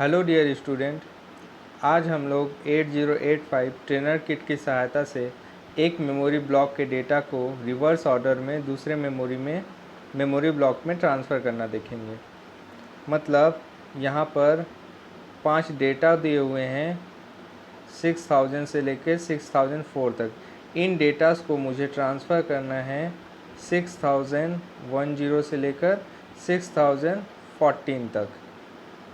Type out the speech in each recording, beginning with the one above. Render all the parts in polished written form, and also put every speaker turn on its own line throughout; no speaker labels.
Hello dear student, आज हम लोग 8085 ट्रेनर किट की सहायता से एक मेमोरी ब्लॉक के डेटा को रिवर्स ऑर्डर में दूसरे मेमोरी ब्लॉक में ट्रांसफ़र करना देखेंगे। मतलब यहाँ पर 5 डेटा दिए हुए हैं 6000 से लेकर 6004 तक। इन डेटास को मुझे ट्रांसफ़र करना है 6010 से लेकर 6014 तक,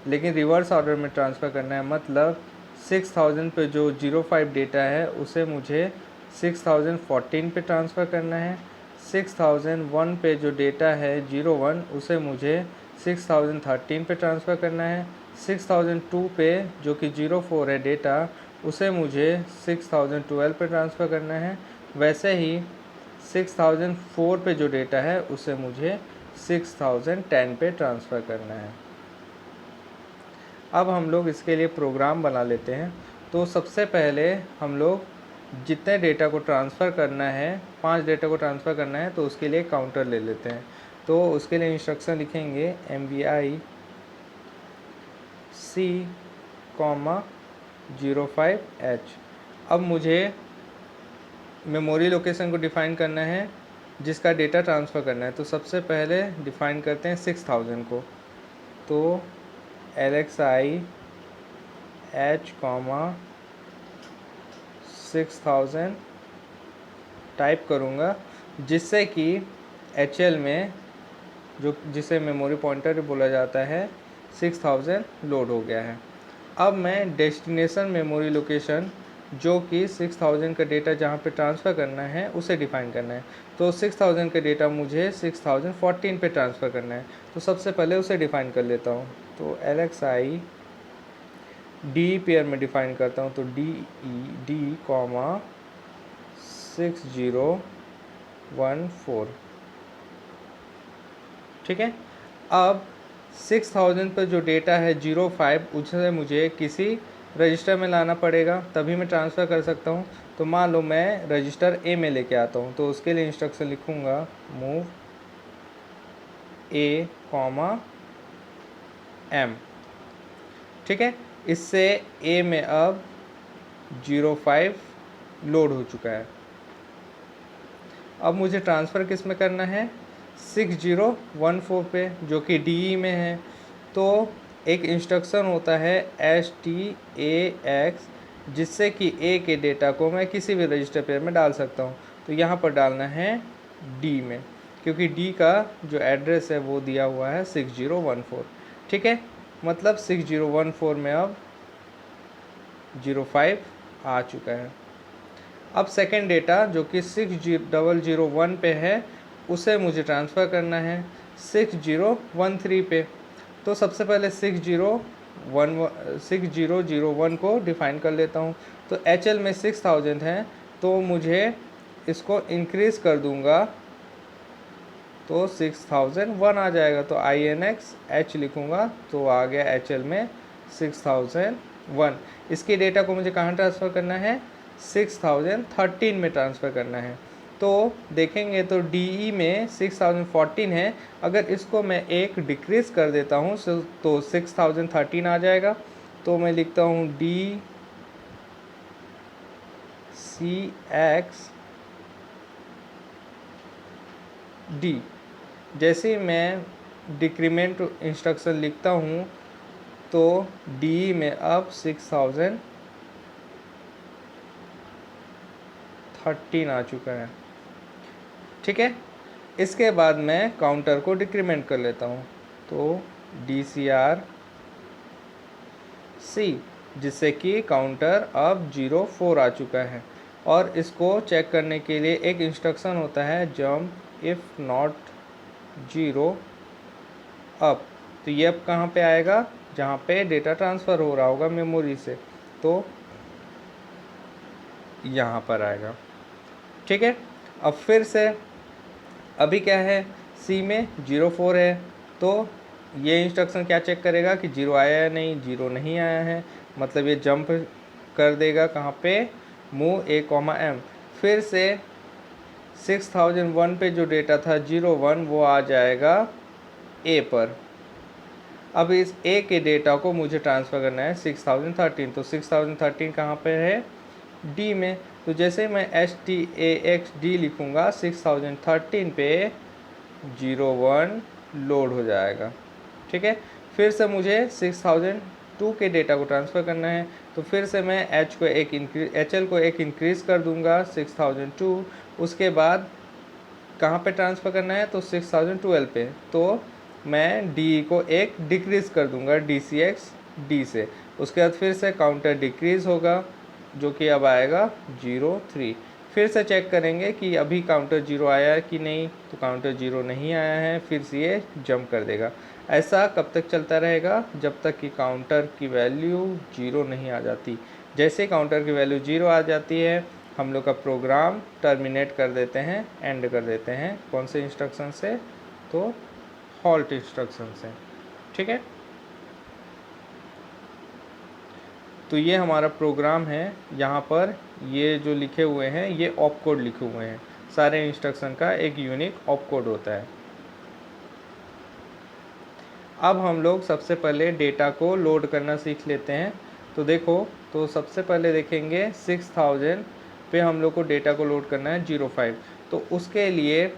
लेकिन रिवर्स ऑर्डर में ट्रांसफ़र करना है। मतलब 6000 पे जो 05 डेटा है उसे मुझे 6014 पे ट्रांसफ़र करना है। 6001 पे जो डेटा है 01 उसे मुझे 6013 पे ट्रांसफ़र करना है। 6002 पे जो कि 04 है डेटा उसे मुझे 6012 पे ट्रांसफ़र करना है। वैसे ही 6004 पे जो डेटा है उसे मुझे 6010 पे ट्रांसफ़र करना है। अब हम लोग इसके लिए प्रोग्राम बना लेते हैं। तो सबसे पहले हम लोग जितने डेटा को ट्रांसफ़र करना है, 5 डेटा को ट्रांसफ़र करना है, तो उसके लिए काउंटर ले लेते हैं। तो उसके लिए इंस्ट्रक्शन लिखेंगे MVI C,05H। अब मुझे मेमोरी लोकेशन को डिफ़ाइन करना है जिसका डेटा ट्रांसफ़र करना है। तो सबसे पहले डिफ़ाइन करते हैं 6000 को। तो LXI H, 6000 टाइप करूँगा, जिससे कि HL में जिसे मेमोरी पॉइंटर बोला जाता है 6000 लोड हो गया है। अब मैं डेस्टिनेशन मेमोरी लोकेशन जो कि 6000 का डेटा जहाँ पे ट्रांसफ़र करना है उसे डिफ़ाइन करना है। तो 6000 का डेटा मुझे 6014 पे ट्रांसफ़र करना है। तो सबसे पहले उसे डिफ़ाइन कर लेता हूँ। तो LXI D पेयर में डिफ़ाइन करता हूँ। तो D 6014, ठीक है। अब 6000 पर जो डेटा है 05 उसे मुझे किसी रजिस्टर में लाना पड़ेगा, तभी मैं ट्रांसफ़र कर सकता हूँ। तो मान लो मैं रजिस्टर A में लेके आता हूँ, तो उसके लिए इंस्ट्रक्शन लिखूँगा मूव A, M, ठीक है। इससे A में अब 05 लोड हो चुका है। अब मुझे ट्रांसफ़र किस में करना है? 6014 पे, जो कि DE में है। तो एक इंस्ट्रक्शन होता है STAX, जिससे कि A के डेटा को मैं किसी भी रजिस्टर पेयर में डाल सकता हूँ। तो यहाँ पर डालना है D में, क्योंकि D का जो एड्रेस है वो दिया हुआ है 6014, ठीक है। मतलब 6014 में अब 05 आ चुका है। अब सेकेंड डेटा जो कि 6001 पे है उसे मुझे ट्रांसफ़र करना है 6013 पे। तो सबसे पहले 6001 को डिफ़ाइन कर लेता हूँ। तो HL में 6000 है, तो मुझे इसको इंक्रीज़ कर दूँगा तो 6001 आ जाएगा। तो INX H लिखूँगा तो आ गया HL में 6001। इसके डेटा को मुझे कहाँ ट्रांसफ़र करना है? 6013 में ट्रांसफ़र करना है। तो देखेंगे तो DE में 6014 है। अगर इसको मैं एक डिक्रीज़ कर देता हूँ तो 6013 आ जाएगा। तो मैं लिखता हूँ DCX D। जैसे ही मैं डिक्रीमेंट इंस्ट्रक्शन लिखता हूँ तो DE में अब 6013 आ चुका है, ठीक है। इसके बाद मैं काउंटर को डिक्रीमेंट कर लेता हूँ। तो DCR C, जिससे कि काउंटर अब 04 आ चुका है। और इसको चेक करने के लिए एक इंस्ट्रक्शन होता है जंप इफ़ नॉट 0 अप। तो ये अब कहाँ पे आएगा? जहाँ पे डेटा ट्रांसफ़र हो रहा होगा मेमोरी से, तो यहाँ पर आएगा, ठीक है। अब फिर से अभी क्या है, C में 04 है, तो ये इंस्ट्रक्शन क्या चेक करेगा कि 0 आया या नहीं? 0 नहीं आया है, मतलब ये जंप कर देगा कहाँ पे? Move A, M। फिर से 6001 पे जो डेटा था 01 वो आ जाएगा A पर। अब इस ए के डेटा को मुझे ट्रांसफ़र करना है 6013, तो 6013 कहाँ पर है, डी में। तो जैसे मैं STAXD लिखूँगा 6013 पे 01 लोड हो जाएगा। ठीक है, फिर से मुझे 6002 के डेटा को ट्रांसफ़र करना है, तो फिर से मैं HL को एक इंक्रीज़ कर दूंगा 6002। उसके बाद कहाँ पे ट्रांसफ़र करना है, तो 6012 पे। तो मैं D को एक डिक्रीज़ कर दूंगा DCX D से। उसके बाद फिर से काउंटर डिक्रीज़ होगा, जो कि अब आएगा 03। फिर से चेक करेंगे कि अभी काउंटर 0 आया है कि नहीं, तो काउंटर 0 नहीं आया है, फिर से ये जंप कर देगा। ऐसा कब तक चलता रहेगा, जब तक कि काउंटर की वैल्यू 0 नहीं आ जाती। जैसे काउंटर की वैल्यू 0 आ जाती है, हम लोग का प्रोग्राम टर्मिनेट कर देते हैं, एंड कर देते हैं। कौन से इंस्ट्रक्शन से, तो हॉल्ट इंस्ट्रक्शन से। ठीक है, तो ये हमारा प्रोग्राम है। यहाँ पर ये जो लिखे हुए हैं ये ऑप कोड लिखे हुए हैं। सारे इंस्ट्रक्शन का एक यूनिक ऑप कोड होता है। अब हम लोग सबसे पहले डेटा को लोड करना सीख लेते हैं। तो देखो, तो सबसे पहले देखेंगे 6000 पे हम लोग को डेटा को लोड करना है 05। तो उसके लिए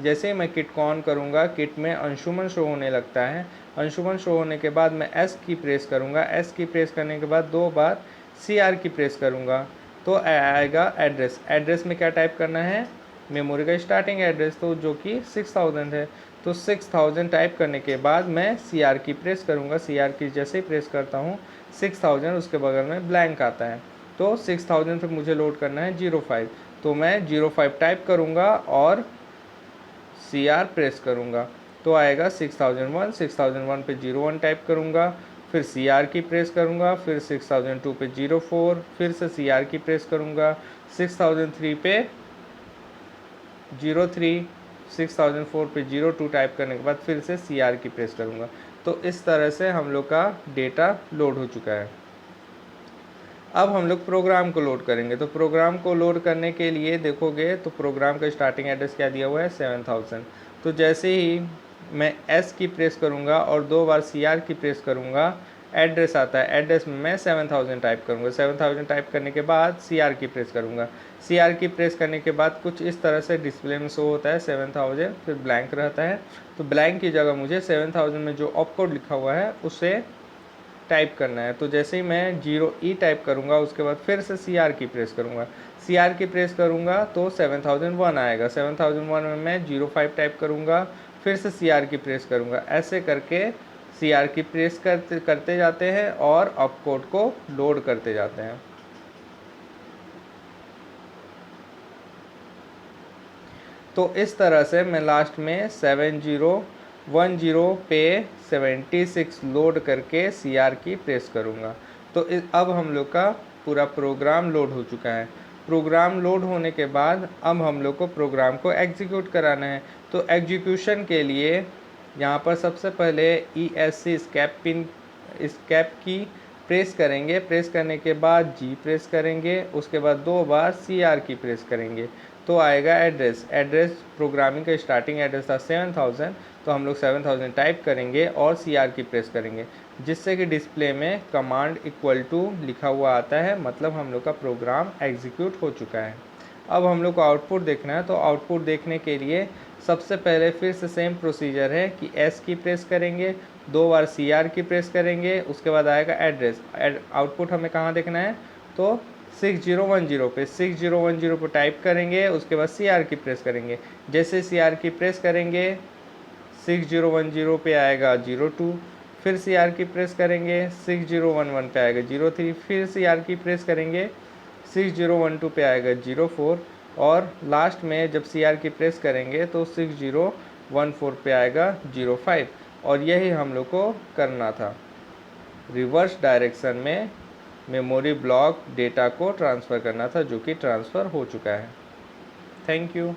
जैसे ही मैं किट को ऑन करूँगा, किट में अंशुमन शो होने लगता है। अंशुमन शो होने के बाद मैं एस की प्रेस करूँगा। एस की प्रेस करने के बाद 2 बार CR की प्रेस करूँगा, तो आएगा एड्रेस। एड्रेस में क्या टाइप करना है, मेमोरी का स्टार्टिंग एड्रेस, तो जो कि 6000 है। तो 6000 टाइप करने के बाद मैं CR की प्रेस करूँगा। CR की जैसे ही प्रेस करता हूँ 6000 उसके बगल में ब्लैंक आता है। तो 6000 पे मुझे लोड करना है 05। तो मैं 05 टाइप करूँगा और CR प्रेस करूँगा, तो आएगा 6001। 6001 पे 01 टाइप करूँगा, फिर CR की प्रेस करूँगा, फिर 6002 पे 04, फिर से CR की प्रेस करूँगा, 6003 पे 03, 6004 पे 02 टाइप करने के बाद फिर से CR की प्रेस करूँगा। तो इस तरह से हम लोग का डेटा लोड हो चुका है। अब हम लोग प्रोग्राम को लोड करेंगे। तो प्रोग्राम को लोड करने के लिए देखोगे तो प्रोग्राम का स्टार्टिंग एड्रेस क्या दिया हुआ है, 7000। तो जैसे ही मैं S की प्रेस करूँगा और 2 बार CR की प्रेस करूँगा, एड्रेस आता है। एड्रेस में मैं 7000 टाइप करूँगा। 7000 टाइप करने के बाद CR की प्रेस करूँगा। CR की प्रेस करने के बाद कुछ इस तरह से डिस्प्ले में शो होता है 7000, फिर ब्लैंक रहता है। तो ब्लैंक की जगह मुझे 7000 में जो ऑप कोड लिखा हुआ है उसे टाइप करना है। तो जैसे ही मैं 0E टाइप करूँगा, उसके बाद फिर से CR की प्रेस करूँगा। CR की प्रेस करूँगा तो 7001 आएगा। 7001 में मैं 05 टाइप करूँगा, फिर से CR की प्रेस करूँगा। ऐसे करके CR की प्रेस करते जाते हैं और ऑप कोड को लोड करते जाते हैं। तो इस तरह से मैं लास्ट में 7010 पे 76 लोड करके CR की प्रेस करूँगा। तो अब हम लोग का पूरा प्रोग्राम लोड हो चुका है। प्रोग्राम लोड होने के बाद अब हम लोग को प्रोग्राम को एग्जीक्यूट कराना है। तो एग्जीक्यूशन के लिए यहाँ पर सबसे पहले ESC एस्केप की प्रेस करेंगे। प्रेस करने के बाद G प्रेस करेंगे, उसके बाद 2 बार CR की प्रेस करेंगे, तो आएगा एड्रेस। प्रोग्रामिंग का स्टार्टिंग एड्रेस था 7000, तो हम लोग 7000 टाइप करेंगे और CR की प्रेस करेंगे, जिससे कि डिस्प्ले में कमांड इक्वल टू लिखा हुआ आता है, मतलब हम लोग का प्रोग्राम एग्जीक्यूट हो चुका है। अब हम लोग को आउटपुट देखना है। तो आउटपुट देखने के लिए सबसे पहले फिर से सेम प्रोसीजर है कि S की प्रेस करेंगे, 2 बार CR की प्रेस करेंगे, उसके बाद आएगा एड्रेस। आउटपुट हमें कहाँ देखना है, तो 6010 पे 6010 पे टाइप करेंगे, उसके बाद CR की प्रेस करेंगे। जैसे CR की प्रेस करेंगे 6010 पे आएगा 02, फिर CR की प्रेस करेंगे 6011 पे आएगा 03, फिर CR की प्रेस करेंगे 6012 पे आएगा 04, और लास्ट में जब CR की प्रेस करेंगे तो 6014 पे आएगा 05। और यही हम लोग को करना था। रिवर्स डायरेक्शन में मेमोरी ब्लॉक डेटा को ट्रांसफ़र करना था, जो कि ट्रांसफ़र हो चुका है। Thank you.